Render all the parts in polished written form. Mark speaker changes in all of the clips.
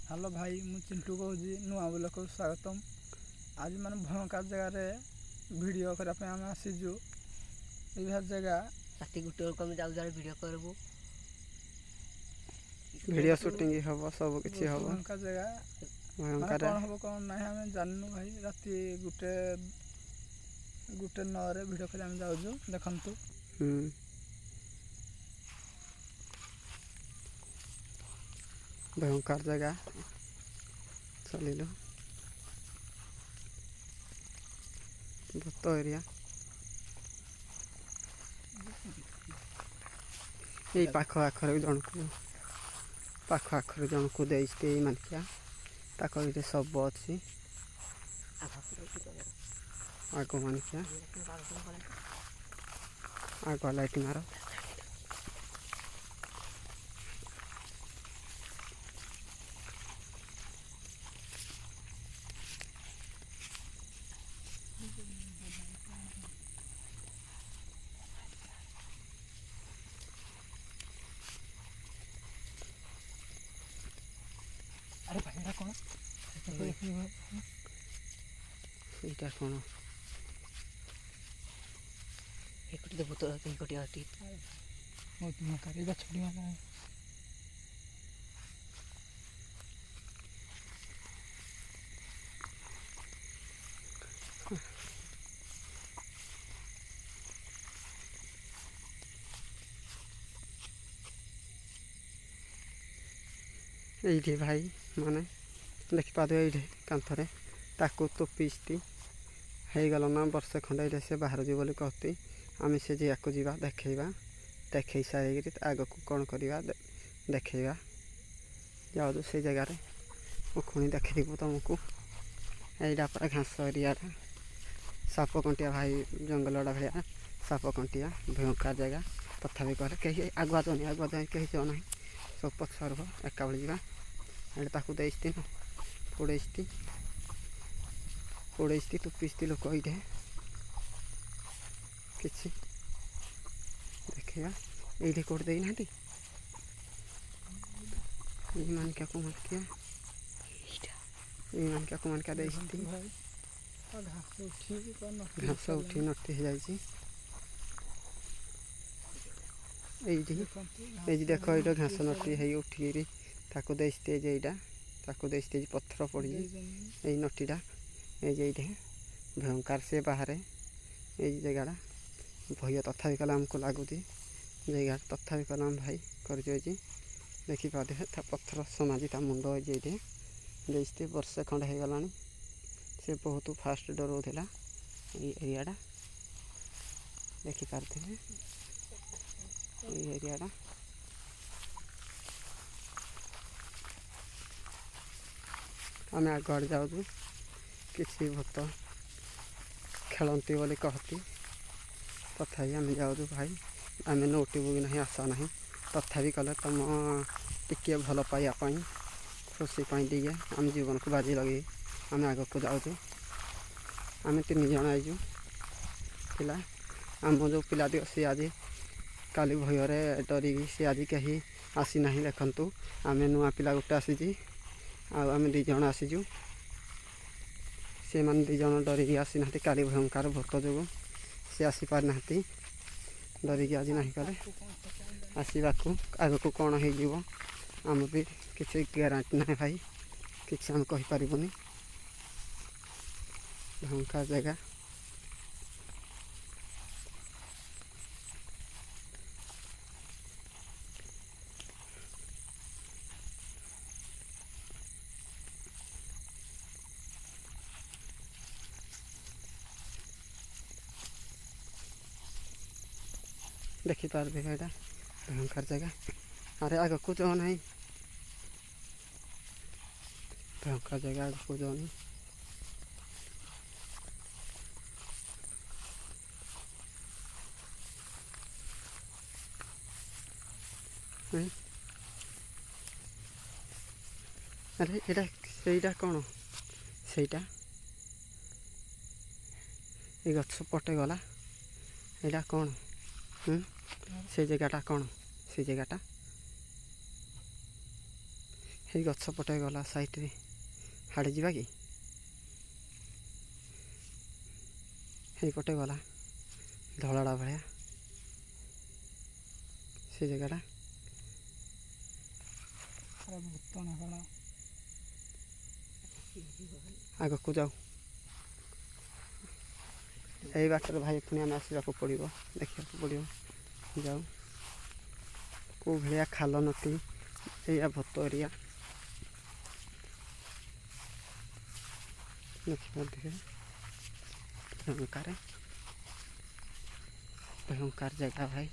Speaker 1: Hello भाई मु चिंटू कहूँ नुआ ब्लॉक स्वागतम। आज मान भयंकर जगार भिड करने आम आसीजु ये जगह
Speaker 2: राति गोटे बेलू आम जाऊ भिड करबू
Speaker 3: वीडियो शूटिंग हम सब किसी हम
Speaker 1: भयंकर जगह माने कौन हम कौन ना आम जानू भाई राति गुटे गुटे 9 रे भिड कर जाऊँ देखु
Speaker 3: भयंकर जगह चलिलु भूत एरिया ये पाख आखर जन को पाख आखर जन को देते मानकिया ताक ये सब अच्छी आग मानकिया आग लाइट मार
Speaker 1: अरे भाई कौन
Speaker 3: এইটা কোন
Speaker 2: एकटी भूत एकटी हटी
Speaker 1: बहुत मकार ये छोड़ी माना
Speaker 3: এইটি ভাই মানে ଦେଖିପାରୁଥିବେ ଏଇଠି କାନ୍ଥରେ ତାକୁ ତୋପିଛି ହେଇଗଲା ନା ବର୍ଷେ ଖଣ୍ଡେ ଏଇଠି ସେ ବାହାର ଯିବ ବୋଲି କହୁଛି ଆମେ ସେ ଯିବାକୁ ଯିବା ଦେଖେଇବା ଦେଖେଇ ସାରିକିରି ଆଗକୁ କ'ଣ କରିବା ଦେଖେଇବା ଯାଉଛୁ ସେଇ ଜାଗାରେ ମୁଁ ପୁଣି ଦେଖେଇବୁ ତୁମକୁ ଏଇଟା ପୁରା ଘାସ ଏରିଆଟା ସାପ କଣ୍ଟିଆ ଭାଇ ଜଙ୍ଗଲଟା ଭଳିଆ ସାପ କଣ୍ଟିଆ ଭୟଙ୍କର ଜାଗା ତଥାପି କହିଲେ କେହି ଆଗୁଆ ଯାଉନି କେହି ଯାଉ ନାହିଁ ସବୁ ପଛରୁ ଏକା ଭଳି ଯିବା ଏଇଟା ତାକୁ ଦେଇଛି ନା ପୋଡ଼େଇଛି ତୁପିଛି ଲୋକ ଏଇଠି କିଛି ଦେଖିବା ଏଇଠି କୋଉଠି ଦେଇନାହାନ୍ତି ଏଇ ମାନିକାକୁ ମାନିକା ଦେଇଛନ୍ତି ଘାସ ଉଠି ନଟି ହେଇଯାଇଛି এইটি এই দেখ এইটা ঘাস নটি হয়ে উঠিকি তাকে ଦେଇଛି যে এইটা ତାକୁ ଦେଇଛି ପଥର ପଡ଼ିଛି ଏଇ ନଟିଟା এই যে এইটা ଭୟଙ୍କର ସେ ବାହାରେ ଏଇ ଜାଗାଟା ଭୟ ତଥାପି କଲେ ଆମକୁ ଲାଗୁଛି ଜାଗାଟା ତଥାପି କଲେ ଆମ ଭାଇ କରିଯାଇଛି ଦେଖିପାରୁଥିବେ ତା ପଥର ସମାଜି ତା ମୁଣ୍ଡ ଏଇଠି ଦେଇଛି ବର୍ଷେ ଖଣ୍ଡେ ହେଇଗଲାଣି ସେ ବହୁତ ଫାଷ୍ଟ ଡରଉଥିଲା ଏଇ ଏରିଆଟା ଦେଖିପାରୁଥିବେ ଏଇ ଏରିଆଟା ଆମେ ଆଗ ଆଡ଼େ ଯାଉଛୁ କିଛି ଭୂତ ଖେଳନ୍ତି ବୋଲି କହନ୍ତି ତଥାପି ଆମେ ଯାଉଛୁ ଭାଇ ଆମେ ନୋଟିବୁ କି ନାହିଁ ଆଶା ନାହିଁ ତଥାପି କଲେ ତୁମ ଟିକିଏ ଭଲ ପାଇବା ପାଇଁ ଖୁସି ପାଇଁ ଟିକେ ଆମ ଜୀବନକୁ ବାଜି ଲଗେଇ ଆମେ ଆଗକୁ ଯାଉଛୁ ଆମେ 3 ଜଣ ଆଇଛୁ ପିଲା ଆମ ଯେଉଁ ପିଲାଟି ଅଛି ଆଜି କାଲି ଭୟରେ ଡରିକି ସେ ଆଜି କେହି ଆସିନାହିଁ ଦେଖନ୍ତୁ ଆମେ ନୂଆ ପିଲା ଗୋଟେ ଆସିଛି ଆଉ ଆମେ 2 ଜଣ ଆସିଛୁ ସେମାନେ 2 ଜଣ ଡରିକି ଆସିନାହାନ୍ତି କାଲି ଭୟଙ୍କର ଭୂତ ଯୋଗୁଁ ସେ ଆସିପାରିନାହାନ୍ତି ଡରିକି ଆଜି ନାହିଁ କଲେ ଆସିବାକୁ ଆଗକୁ କ'ଣ ହେଇଯିବ ଆମ ବି କିଛି ଗ୍ୟାରେଣ୍ଟି ନାହିଁ ଭାଇ କିଛି ଆମେ କହିପାରିବୁନି ଭୟଙ୍କର ଜାଗା ଦେଖିପାରିବେ ଏଇଟା ଭୟଙ୍କର ଜାଗା ଆରେ ଆଗକୁ ଯାଉ ନାହିଁ ଭୟଙ୍କର ଜାଗା ଆଗକୁ ଯାଉନି ଆରେ ଏଇଟା ସେଇଟା କ'ଣ ସେଇଟା এই গছ পটে গলা এটা କ'ଣ ସେ ଜାଗାଟା କ'ଣ ସେ ଜାଗାଟା এই ଗଛ ପଟେ ଗଲା ସାଇଡ଼ରେ ହାଡ଼େ ଯିବା କି ଏଇପଟେ ଗଲା ଧଳାଟା ଭଳିଆ ସେ ଜାଗାଟା
Speaker 1: ଭୂତ ନା କ'ଣ
Speaker 3: ଆଗକୁ ଯାଉ ଏଇ ବାଟରେ ଭାଇ ପୁଣି ଆମେ ଆସିବାକୁ ପଡ଼ିବ ଦେଖିବାକୁ ପଡ଼ିବ ଯାଉ କେଉଁ ଭଳିଆ ଖାଲ ନଦୀ ଏଇଆ ଭୂତ ଏରିଆ ଦେଖିପାରୁଥିବେ ଭୟଙ୍କର ଜାଗା ଭାଇ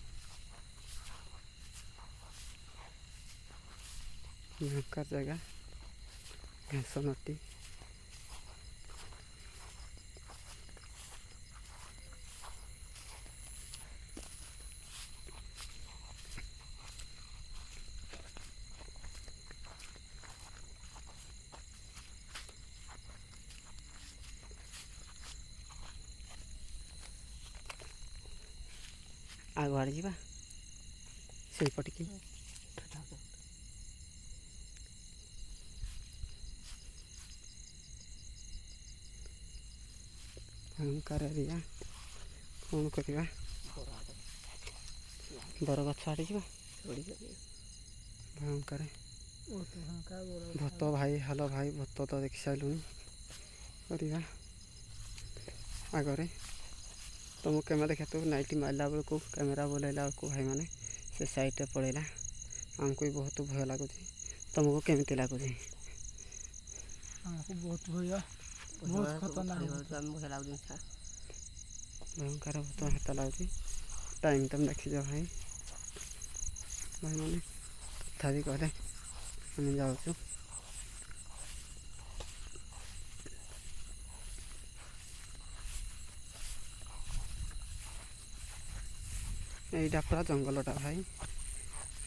Speaker 3: ଭୟଙ୍କର ଜାଗା ଘାସ ନଦୀ ଆଗୁଆଡ଼େ ଯିବା ସେଇପଟିକି ଭୟଙ୍କର ଏରିଆ କ'ଣ କରିବା ବରଗଛ ଆଡ଼େ ଯିବା ଭୟଙ୍କର ଭୂତ ଭାଇ ହ୍ୟାଲୋ ଭାଇ ଭୂତ ତ ଦେଖି ସାରିଲୁଣି କରିବା ଆଗରେ ତୁମକୁ କ୍ୟାମେରା ଦେଖିବା ତୁ ନାଇଟ୍ ମାରିଲା ବେଳକୁ କ୍ୟାମେରା ବୁଲାଇଲା ବେଳକୁ ଭାଇମାନେ ସେ ସାଇଡ଼୍ରେ ପଳେଇଲା ଆମକୁ ବି ବହୁତ ଭୟ ଲାଗୁଛି ତୁମକୁ କେମିତି ଲାଗୁଛି
Speaker 1: ଆମକୁ ବହୁତ ଭୟ ବହୁତ ଖତରନାକ
Speaker 3: ଭୟଙ୍କର ଭୂତ ହାତ ଲାଗୁଛି ଟାଇମ୍ ତୁମେ ଦେଖିଛ ଭାଇ ଭାଇମାନେ ତଥାପି କଲେ ଆମେ ଯାଉଛୁ এইটা পুরা জঙ্গলটা ভাই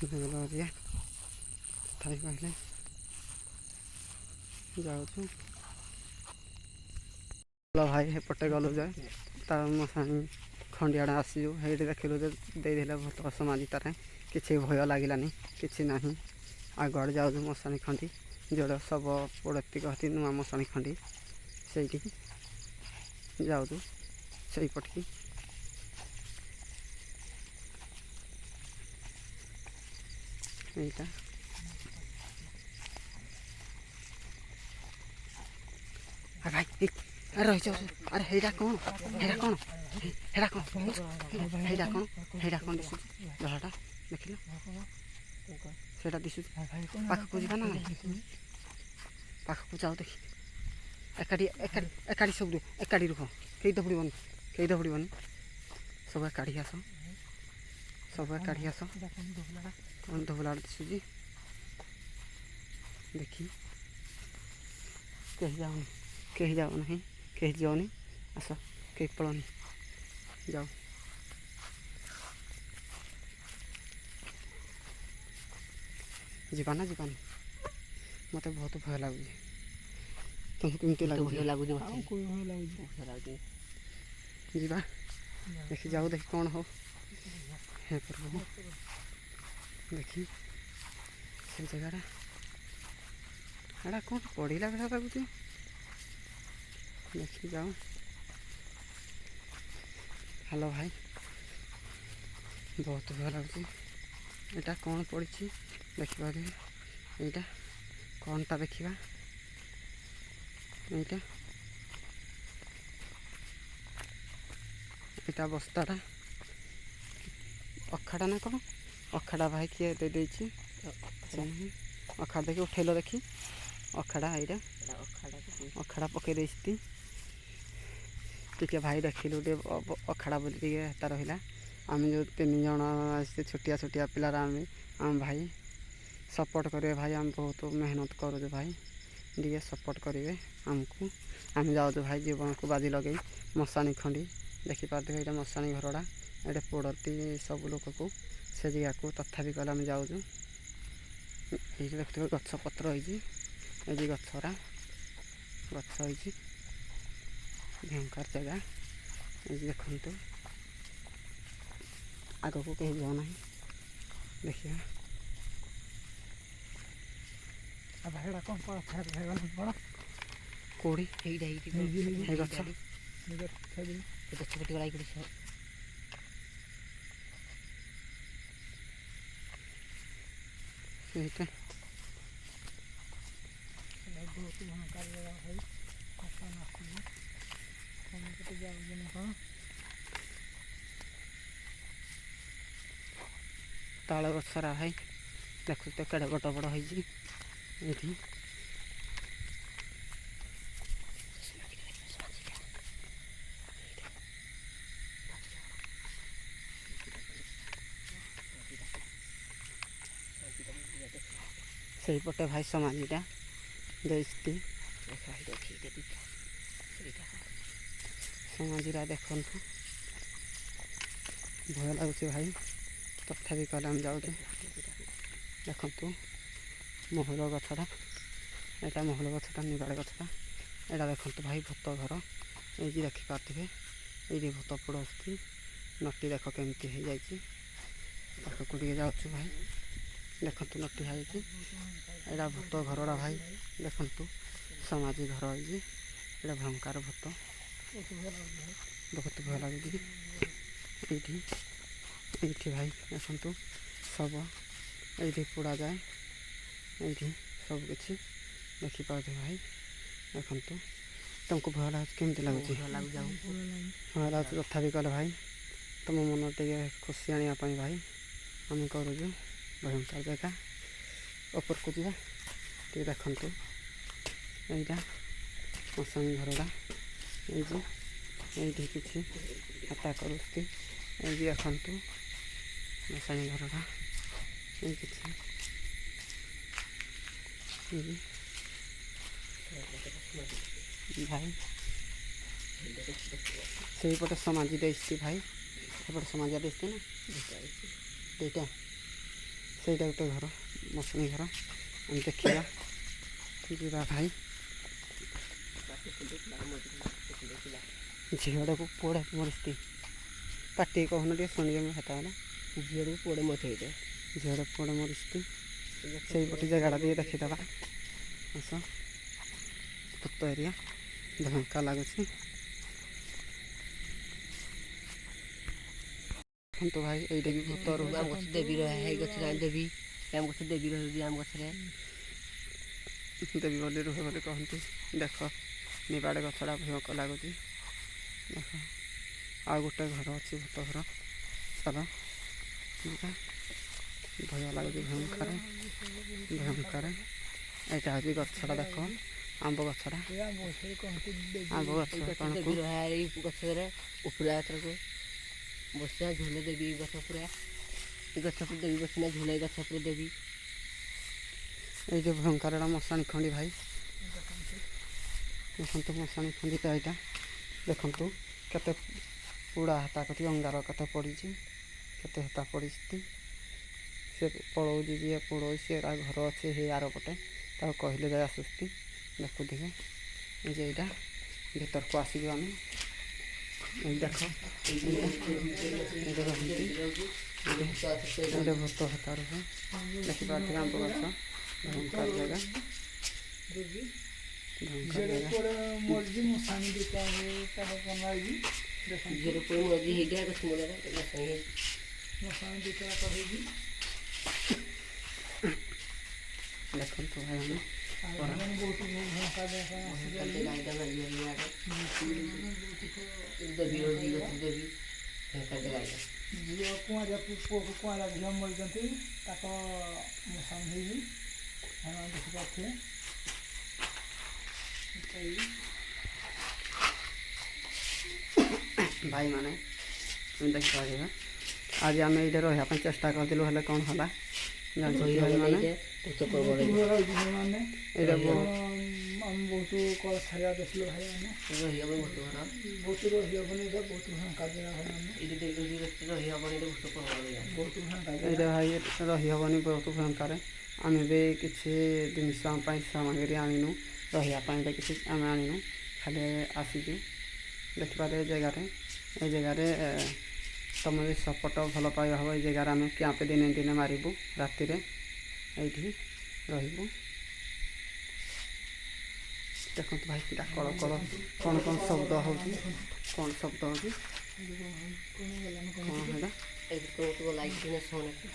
Speaker 3: জঙ্গল এরিয়া তথাপি କହିଲେ ଯାଉଛୁ ଭାଇ ଏପଟେ ଗଲୁ ଯେ ତାର ମଶାଣି ଖଣ୍ଡିଆଟା ଆସିଛୁ ସେଇଠି ଦେଖିଲୁ ଯେ ଦେଇଦେଲେ ଭୂତ ସମାଧି ତାର କିଛି ଭୟ ଲାଗିଲାନି କିଛି ନାହିଁ ଆଗୁଆଡ଼େ ଯାଉଛୁ ମଶାଣି ଖଣ୍ଡି ଯେଉଁଟା ଶବ ପଡ଼େତି କହନ୍ତି ନୂଆ ମଶାଣି ଖଣ୍ଡି ସେଇଠିକି ଯାଉଛୁ ସେଇପଟିକି এইটা ভাই আরে রয়েছে আরে এইটা কোণ এইটা কোণ এইটা কোণ এইটা কোণ এইটা কোণ দিশুଛି ଧଳାଟା ଦେଖିଲ ସେଇଟା ଦିଶୁଛି ପାଖକୁ ଯିବା ନା ପାଖକୁ ଯାଉ ଦେଖି ଏକାଠି ସବୁ ଏକାଠି ରୁହ କେହି ଦୌଡ଼ିବନି ସବୁ ଏକାଠି ଆସ ସବୁ ଏକାଠି ଆସ କ'ଣ ଧୋବଲାଟା ଦିଶୁଛି ଦେଖି କେହି ଯାଉନାହିଁ କେହି ଯାଉନି ଆସ କେହି ପଳନି ଯାଉ ଯିବା ନା ଯିବାନି ମୋତେ ବହୁତ ଭୟ ଲାଗୁଛି ତୁମକୁ କେମିତି ଲାଗୁଛି ଯିବା ଦେଖି ଯାଉ ଦେଖି କ'ଣ ହଉ ହେ ପ୍ରଭୁ ଦେଖି ସେ ଜାଗାଟା ଏଇଟା କ'ଣ ପଡ଼ିଲା ଭଳିଆ ଲାଗୁଛି ଦେଖି ଯାଉ ହ୍ୟାଲୋ ଭାଇ ବହୁତ ଭଲ ଲାଗୁଛି ଏଇଟା କ'ଣ ପଡ଼ିଛି ଦେଖିପାରିବେ ଏଇଟା କ'ଣଟା ଦେଖିବା ଏଇଟା ବସ୍ତାଟା ଅଖାଟା ନା କ'ଣ ଅଖାଟା ଭାଇ କିଏ ଦେଇଛି ଅଖାଟା ଦେଖି ଉଠେଇଲ ଦେଖି ଅଖାଟା ଏଇଟା ଅଖାଟା ପକେଇ ଦେଇଛି ଟିକେ ଭାଇ ଦେଖିଲୁ ଟିକେ ଅଖାଡ଼ା ବୋଲି ଟିକେ ହେତା ରହିଲା ଆମେ ଯେଉଁ 3 ଜଣ ଆସିଛେ ଛୋଟିଆ ପିଲାର ଆମ ଭାଇ ସପୋର୍ଟ କରିବେ ଭାଇ ଆମେ ବହୁତ ମେହନତ କରୁଛୁ ଭାଇ ଟିକେ ସପୋର୍ଟ କରିବେ ଆମକୁ ଆମେ ଯାଉଛୁ ଭାଇ ଜୀବନକୁ ବାଜି ଲଗେଇ ମଶାଣି ଖଣ୍ଡି ଦେଖିପାରୁଥିବେ ଏଇଟା ମଶାଣି ଘରଟା ଏଇଟା ପୋଡ଼ନ୍ତି ସବୁ ଲୋକକୁ ସେ ଜାଗାକୁ ତଥାପି କହିଲେ ଆମେ ଯାଉଛୁ ଏଇଠି ଦେଖୁଥିବେ ଗଛ ପତ୍ର ହେଇଛି ଏଇ ଯେ ଗଛ ହେଇଛି ଭୟଙ୍କର ଜାଗା ଏଇ ଦେଖନ୍ତୁ ଆଗକୁ କେହି ଯାଉନାହିଁ ଦେଖିବା
Speaker 1: ଆଉ ଭାଇ ଏଇଟା କ'ଣ ପଡ଼ ଫେର ହେଇଗଲା ପଡ଼
Speaker 3: କୋଉଠି
Speaker 2: ହେଇଟା
Speaker 3: ହେଇ ଗଛ
Speaker 1: ନିଜର ଛେଳି
Speaker 2: ଗଛ କଟିଗଲା ଏଇଠି
Speaker 3: ସେଇଟା
Speaker 1: ବହୁତ ଭୟଙ୍କର ଜାଗା ଭାଇ କଥା ନାସୁଛି କ'ଣ କେତେ ଯାଉଛି ନା କ'ଣ
Speaker 3: ତାଳ ଗଛରା ଭାଇ ଦେଖୁଛୁ ତ କେଡ଼େ ବଡ଼ ବଡ଼ ହେଇଛି ଏଇଠି ସେଇପଟେ ଭାଇ ସମାଧିଟା ଦେଇଛି ସମାଧିଟା ଦେଖନ୍ତୁ ଭୟ ଲାଗୁଛି ଭାଇ ତଥାପି କହିଲେ ଆମେ ଯାଉଛୁ ଦେଖନ୍ତୁ ମହୁଲ ଗଛଟା ଏଇଟା ମହୁଲ ଗଛଟା ନିବାଡ଼ ଗଛଟା ଏଇଟା ଦେଖନ୍ତୁ ଭାଇ ଭୂତ ଘର ଏଇଠି ଦେଖିପାରୁଥିବେ ଏଇଠି ଭୂତ ପଡ଼ୁଛି ନଟି ଦେଖ କେମିତି ହେଇଯାଇଛି ପାଖକୁ ଟିକେ ଯାଉଛୁ ଭାଇ ଦେଖନ୍ତୁ ନଟି ହେଇଛି ଏଇଟା ଭୂତ ଘରଟା ଭାଇ ଦେଖନ୍ତୁ ସମାଧି ଘର ହେଇଛି ଏଇଟା ଭୟଙ୍କର ଭୂତ ବହୁତ ଭୟ ଲାଗୁଛି ଏଇଠି ଭାଇ ଦେଖନ୍ତୁ ଶବ ଏଇଠି ପୋଡ଼ାଯାଏ ଏଇଠି ସବୁକିଛି ଦେଖିପାରୁଥିବେ ଭାଇ ଦେଖନ୍ତୁ ତୁମକୁ ଭୟ ଲାଗୁଛି କେମିତି ଲାଗୁଛି ଭୟ ଲାଗୁଛି ତଥାପି କଲେ ଭାଇ ତୁମ ମନ ଟିକେ ଖୁସି ଆଣିବା ପାଇଁ ଭାଇ ଆମେ କରୁଛୁ ଭୟଙ୍କର ଜାଗା ଉପରକୁ ଯିବା ଟିକେ ଦେଖନ୍ତୁ ଏଇଟା ମଶାଣି ଘରଟା ଏଇଠି କିଛି ହତା କରୁଛି ଏଇଠି ଦେଖନ୍ତୁ ମଶାଣି ଘରଟା ଏଇ କିଛି ଭାଇ ସେଇପଟେ ସମାଧି ଦେଇଛି ଭାଇ ସେପଟେ ସମାଧି ଦେଇଛି ନା ଦୁଇଟା ସେଇଟା ଗୋଟେ ଘର ମଶାଣି ଘର ଆମେ ଦେଖିବା ଯିବା ଭାଇ ଝିଅଟାକୁ ପୁଅଟା ମରିଛି ପାଟି କହୁନ ଟିକେ ଶୁଣିକି ମୁଁ ହେତା ହେଲା
Speaker 2: ଝିଅଟାକୁ ପୁଅଟେ ମତେ ହେଇଥାଏ
Speaker 3: ଝିଅଟା ପୁଅଟା ମରିଛି ସେଇପଟେ ଜାଗାଟା ଟିକେ ଦେଖିଦେବା ଆସ ଭୂତ ଏରିଆ ଭୟଙ୍କା ଲାଗୁଛି ଦେଖନ୍ତୁ ଭାଇ ଏଇଟା ବି ଭୂତ
Speaker 2: ଆମ ଗଛ ଦେବୀ ହେଇ ଗଛରେ ଦେବୀ ଆମ ଗଛ ଦେବୀ ରହୁଛି ଆମ ଗଛରେ
Speaker 3: ଦେବୀ ବୋଲି ରୁହେ ବୋଲି କହନ୍ତି ଦେଖ ନିବାଡ଼ ଗଛଟା ଭୟଙ୍କ ଲାଗୁଛି ଦେଖ ଆଉ ଗୋଟେ ଘର ଅଛି ଭୂତ ଘର ଚାଲ ଭୟ ଲାଗୁଛି ଭୟଙ୍କର ଏଇଟା ହେଉଛି ଗଛଟା ଦେଖ ଆମ୍ବ ଗଛଟା ଆମ୍ବ ଗଛ
Speaker 2: ଦେବୀ ରହା ଏଇ ଗଛରେ ଉପରା ଏଥରକୁ ବସିବା ଝୁଲେ ଦେବୀ ଗଛ ପୁରା ଏ ଗଛ ଉପରେ ଦେବୀ ବସିନା ଝୁଲେ ଗଛ ଉପରେ ଦେବୀ
Speaker 3: ଏଇ ଯେଉଁ ଭୟଙ୍କରଟା ମଶାଣି ଖଣ୍ଡି ଭାଇ ଦେଖନ୍ତୁ ମଶାଣି ଖଣ୍ଡିଟା ଏଇଟା ଦେଖନ୍ତୁ କେତେ ପୋଡ଼ା ହାତା କତି ଅଙ୍ଗାର କେତେ ପଡ଼ିଛି କେତେ ହାତା ପଡ଼ିଛି ସେ ପଳଉଛି ଯିଏ ପୋଡ଼ଉଛି ସେ ଘର ଅଛି ହେଇ ଆର ପଟେ ତାକୁ କହିଲେ ଯାଇ ଆସୁଛି ଦେଖୁଥିବେ এই যে এইটা ভিতরକୁ ଆସିବୁ ଆମେ ଏଇ ଦେଖ ଏଇଟା ଭୂତ ହତା ରୁହେ ଦେଖିପାରୁଥିବେ ଆମ୍ବ ଗଛ ଭୟଙ୍କର ଜାଗା
Speaker 2: ଝିଅର ପୁଅ ମଜି ହେଇଯାଏ ଗଛ ମୂଳରେ
Speaker 3: ଦେଖନ୍ତୁ ଭାଇ ଆମେ
Speaker 2: ଦେବୀ ରହୁଛି ଗଛ ଦେବୀ
Speaker 1: ଝିଅ କୁଆଁରିଆ ପୁଅକୁ କୁଆଁରିଆ ଝିଅ ମରିଛନ୍ତି ତାଙ୍କ ମଶାଣି ହେଇଛି ଦେଖିପାରୁଥିବେ
Speaker 3: ଭାଇମାନେ ଦେଖିପାରିବେ ଆଜି ଆମେ ଏଇଠି ରହିବା ପାଇଁ ଚେଷ୍ଟା କରିଥିଲୁ ହେଲେ କ'ଣ ହେଲା ଜାଣିଛନ୍ତି ଭାଇମାନେ ଏଇଟା
Speaker 1: ଆମେ ବହୁତ କଳ ଛାଡ଼ିବା ଦେଖିଲୁ ଭାଇମାନେ ବହୁତ ରହିହେବନି ଏଇଟା ବହୁତ ଭୟଙ୍କର ଜାଗା ଭାଇମାନେ
Speaker 3: ଏଇଟା ଭାଇ ରହିହେବନି ବହୁତ ଭୟଙ୍କର ଆମେ ବି କିଛି ଜିନିଷ ଆମ ପାଇଁ ସାମଗ୍ରୀ ଆଣିନୁ ରହିବା ପାଇଁ ବି କିଛି ଆମେ ଆଣିନୁ ଖାଲି ଆସିଛୁ ଦେଖିପାରିବେ ଏ ଜାଗାରେ ତୁମେ ବି ସପୋର୍ଟ ଭଲ ପାଇବା ହେବ ଏଇ ଜାଗାରେ ଆମେ କ୍ୟାମ୍ପ ଦିନେ ଦିନେ ମାରିବୁ ରାତିରେ ଏଇଠି ରହିବୁ ଦେଖନ୍ତୁ ଭାଇ ପିଲା କଳ କଳ କ'ଣ ଶବ୍ଦ ହେଉଛି କ'ଣ ଶବ୍ଦ ହେଉଛି କ'ଣ ସେଇଟା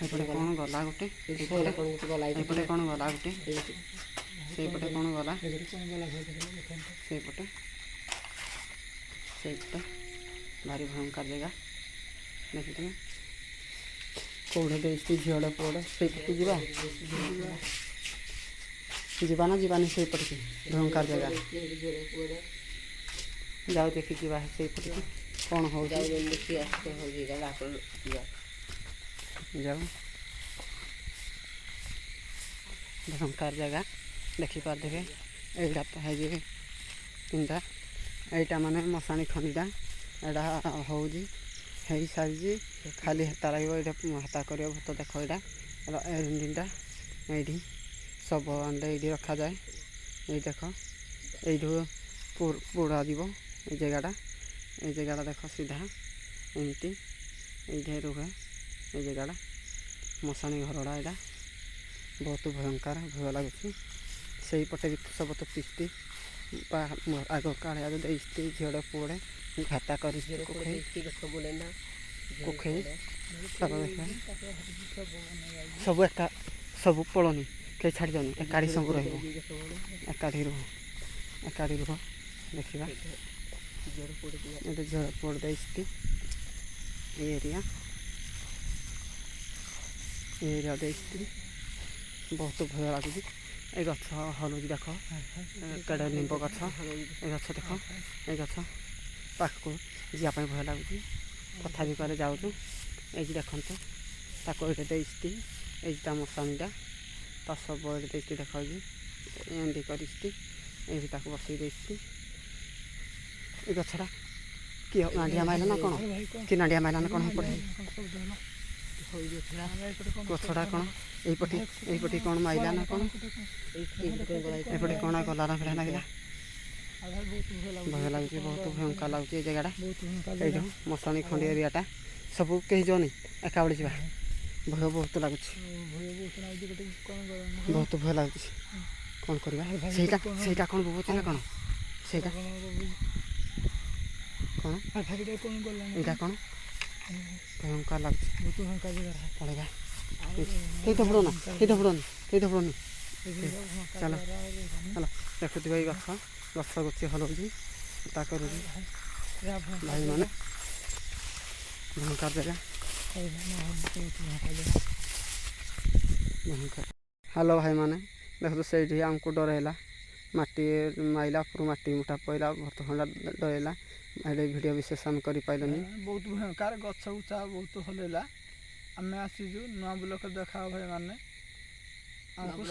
Speaker 3: ଏପଟେ କ'ଣ ଗଲା ଗୋଟେ ଏପଟେ କ'ଣ ଗଲା ଗୋଟେ ସେଇପଟେ କ'ଣ ଗଲା ସେଇପଟେ ଭାରି ଭୟଙ୍କର ଜାଗା ଦେଖିଥିବେ କେଉଁଠି ଦେଇଛି ଝିଅଟେ ପୁଅଟେ ସେଇପଟେ ଯିବା ନା ଯିବାନି ସେଇପଟିକି ଭୟଙ୍କର ଜାଗା ଯାଉ ଦେଖି ଯିବା ସେଇପଟିକି କ'ଣ ହେଉଛି ଯାଉ ଭୟଙ୍କର ଜାଗା ଦେଖିପାରୁଥିବେ ଏଇଟା ହେଇଯିବେ ତିନିଟା ଏଇଟା ମାନେ ମଶାଣି ଖଣ୍ଡିଟା ଏଇଟା ହେଉଛି ହେଇସାରିଛି ଖାଲି ହେତା ରହିବ ଏଇଟା ହେତା କରିବ ଭୂତ ଦେଖ ଏଇଟା ଏଣ୍ଡିଟା ଏଇଠି ସବୁ ଆଣିଲେ ଏଇଠି ରଖାଯାଏ ଏଇ ଦେଖ ଏଇଠୁ ପୋଡ଼ା ଯିବ ଏଇ ଜାଗାଟା ଦେଖ ସିଧା ଏମିତି ଏଇଠି ରୁହେ ଏଇ ଜାଗାଟା ମଶାଣି ଘରଟା ଏଇଟା ବହୁତ ଭୟଙ୍କର ଭୟ ଲାଗୁଛି ସେଇପଟେ ବି ସବୁ ତ ପିସ୍ତି ଆଗ କାଳିଆ ଦେଇଛି ଝିଅଟେ ପୁଅଟେ ଘାତା କରିଛି କୋଖେଇ ସବୁ ଏକା ସବୁ ପଳନି କେହି ଛାଡ଼ିଯାଉନି ଏକାଠି ସବୁ ରହିବ ଏକାଠି ରୁହ ଦେଖିବା ଏଠି ଝିଅ ପୁଅ ଦେଇଛି ଏ ଏରିଆ ଦେଇଛି ବହୁତ ଭୟ ଲାଗୁଛି এই ଗଛ ହଲୁଛି ଦେଖ କେଡ଼େ ନିମ୍ବ ଗଛ ଏ ଗଛ ଦେଖ ଏ ଗଛ ପାଖକୁ ଯିବା ପାଇଁ ଭୟ ଲାଗୁଛି ତଥାପି କୁଆଡ଼େ ଯାଉଛୁ ଏଇଠି ଦେଖନ୍ତୁ ତାକୁ ଏଇଠି ଦେଇଛି ଏଇଠି ତା ମଶାଣିଟା ତା ସବୁ ଏଇଠି ଦେଇଛି ଦେଖାଉଛି ଏମିତି କରିଛି ଏଇଠି ତାକୁ ବସେଇ ଦେଇଛି ଏ ଗଛଟା କିଏ ନାଣ୍ଡିଆ ମାଇଲା ନା କ'ଣ କି ନାଣ୍ଡିଆ ମାଇଲା ନା କ'ଣ ଏପଟେ ଗଛଟା କ'ଣ ଏଇପଟେ କ'ଣ ମାଇଲା ନା କ'ଣ ଏପଟେ କ'ଣ ଗଲା ନା ଭଳିଆ ଲାଗିଲା ଭୟ ଲାଗୁଛି ବହୁତ ଭୟଙ୍କର ଲାଗୁଛି ଏ ଜାଗାଟା ଏଇଠୁ ମଶାଣି ଖଣ୍ଡି ଏରିଆଟା ସବୁ କେହି ଯିବନି ଏକା ବେଳେ ଯିବା ଭୟ ବହୁତ ଲାଗୁଛି ବହୁତ ଭୟ ଲାଗୁଛି କ'ଣ କରିବା ସେଇଟା କ'ଣ ବୋବୁଛି ନା କ'ଣ ସେଇଟା କ'ଣ ଏଇଟା କ'ଣ ଭୟଙ୍କର ଲାଗୁଛି ପଳେଇବା କେହି ତ ଫୁଡ଼ନି ଚାଲ ଦେଖୁଥିବେ ଏଇ ଗଛ ଗୁଛି ହଲଉଛି ତା କରୁଛି ଭାଇମାନେ ଭୟଙ୍କର ଜାଗା ହ୍ୟାଲୋ ଭାଇମାନେ ଦେଖନ୍ତୁ ସେଇଠି ଆମକୁ ଡରେଇଲା ମାଟି ମାଇଲା ଉପରୁ ମାଟି ମୁଠା ପଇଲା ଭତ ଖଣ୍ଡା ଡରେଇଲା ଏଇଟା ଭିଡ଼ିଓ ବିଶେଷ ଆମେ କରିପାରିଲୁନି
Speaker 1: ବହୁତ ଭୟଙ୍କର ଗଛ ଉଚା ବହୁତ ହଲେଇଲା ଆମେ ଆସିଛୁ ନୂଆ ବ୍ଲକ ଦେଖା ଭାଇମାନେ ଆମକୁ